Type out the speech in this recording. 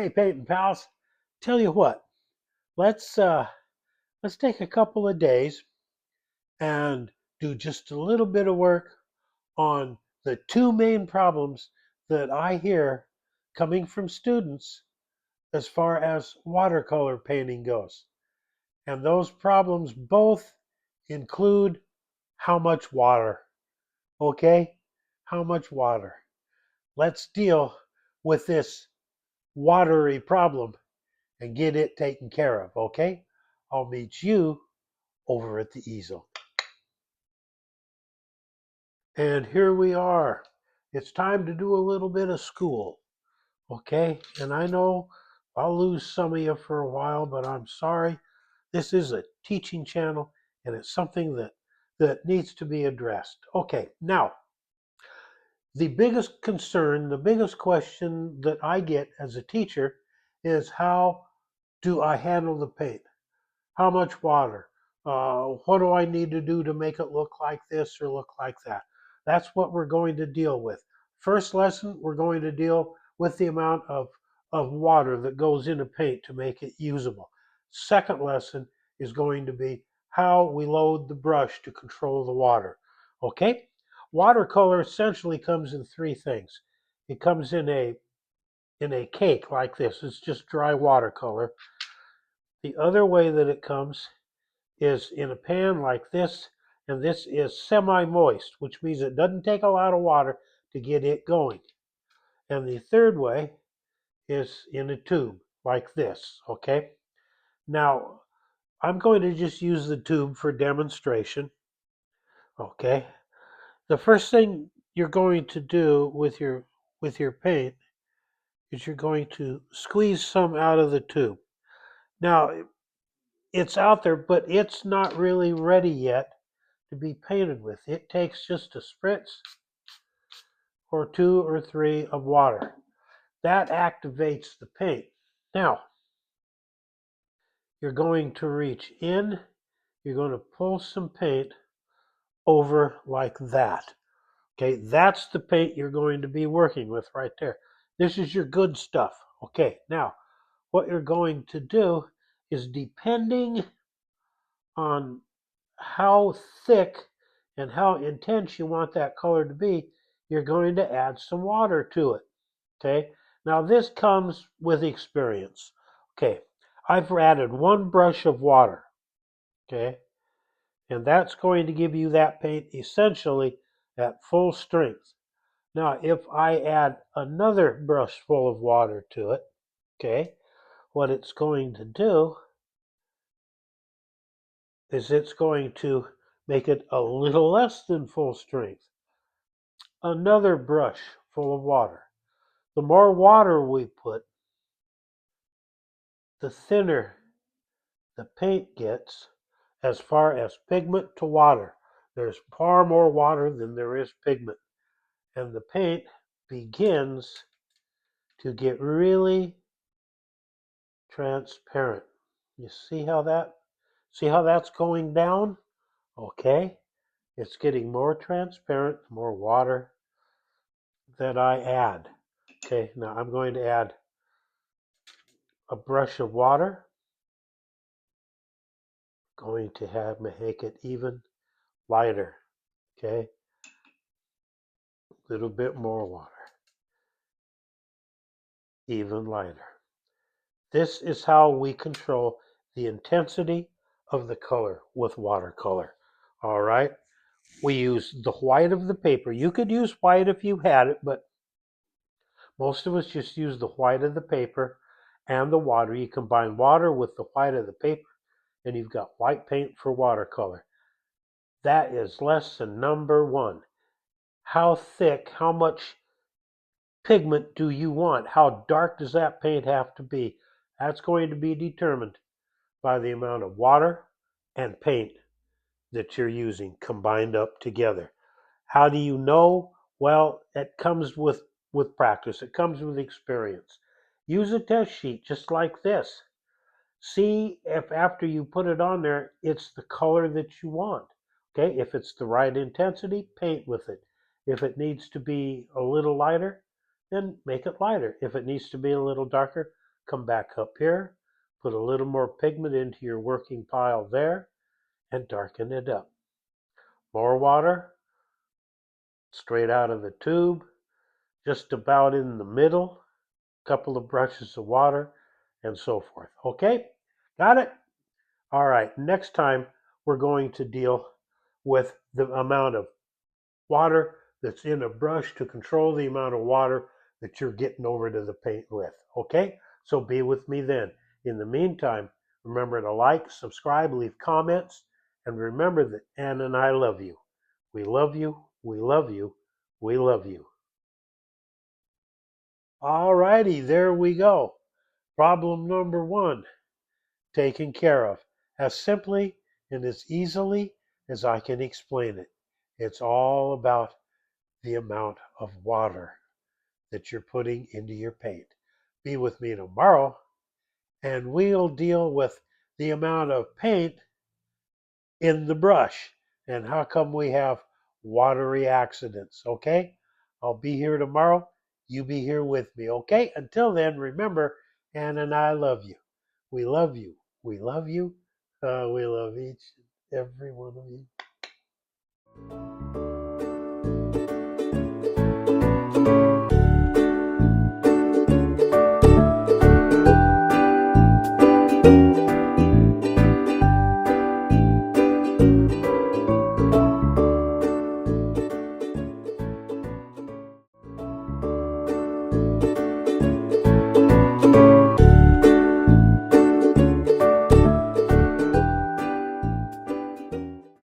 Hey, Peyton pals, tell you what, let's uh, let's take a couple of days and do just a little bit of work on the two main problems that I hear coming from students as far as watercolor painting goes. And those problems both include how much water. Okay? How much water? Let's deal with this watery problem and get it taken care of, okay? I'll meet you over at the easel. And here we are. It's time to do a little bit of school, okay? And I know I'll lose some of you for a while, but I'm sorry. This is a teaching channel and it's something that needs to be addressed. Okay, now, the biggest concern, the biggest question that I get as a teacher is how do I handle the paint? How much water? What do I need to do to make it look like this or look like that? That's what we're going to deal with. First lesson, we're going to deal with the amount of water that goes into paint to make it usable. Second lesson is going to be how we load the brush to control the water. Okay? Watercolor essentially comes in three things. It comes in a cake like this. It's just dry watercolor. The other way that it comes is in a pan like this, and this is semi-moist, which means it doesn't take a lot of water to get it going. And the third way is in a tube like this, okay? Now, I'm going to just use the tube for demonstration, okay? The first thing you're going to do with your paint is you're going to squeeze some out of the tube. Now, it's out there, but it's not really ready yet to be painted with. It takes just a spritz or two or three of water. That activates the paint. Now, you're going to reach in, you're going to pull some paint over like that. Okay, that's the paint you're going to be working with right there. This is your good stuff. Okay, now what you're going to do is depending on how thick and how intense you want that color to be, you're going to add some water to it. Okay, now this comes with experience. Okay, I've added one brush of water. Okay, and that's going to give you that paint essentially at full strength. Now, if I add another brush full of water to it, okay, what it's going to do is it's going to make it a little less than full strength. Another brush full of water. The more water we put, the thinner the paint gets as far as pigment to water. There's far more water than there is pigment. And the paint begins to get really transparent. You see how that's going down? Okay. It's getting more transparent the more water that I add. Okay, now I'm going to add a brush of water. Going to have make it even lighter. Okay, a little bit more water. Even lighter. This is how we control the intensity of the color with watercolor. All right. We use the white of the paper. You could use white if you had it, but most of us just use the white of the paper and the water. You combine water with the white of the paper, and you've got white paint for watercolor. That is lesson number one. How thick, how much pigment do you want? How dark does that paint have to be? That's going to be determined by the amount of water and paint that you're using combined up together. How do you know? Well, it comes with practice. It comes with experience. Use a test sheet just like this. See if after you put it on there, it's the color that you want. Okay, if it's the right intensity, paint with it. If it needs to be a little lighter, then make it lighter. If it needs to be a little darker, come back up here, put a little more pigment into your working pile there, and darken it up. More water, straight out of the tube, just about in the middle, couple of brushes of water, and so forth. Okay? Got it? All right, next time we're going to deal with the amount of water that's in a brush to control the amount of water that you're getting over to the paint with. Okay? So be with me then. In the meantime, remember to like, subscribe, leave comments, and remember that Ann and I love you. We love you. We love you. We love you. All righty, there we go. Problem number one taken care of as simply and as easily as I can explain it. It's all about the amount of water that you're putting into your paint. Be with me tomorrow and we'll deal with the amount of paint in the brush and how come we have watery accidents, okay? I'll be here tomorrow. You be here with me, okay? Until then, remember, Ann and I love you. We love you. We love you. We love each and every one of you.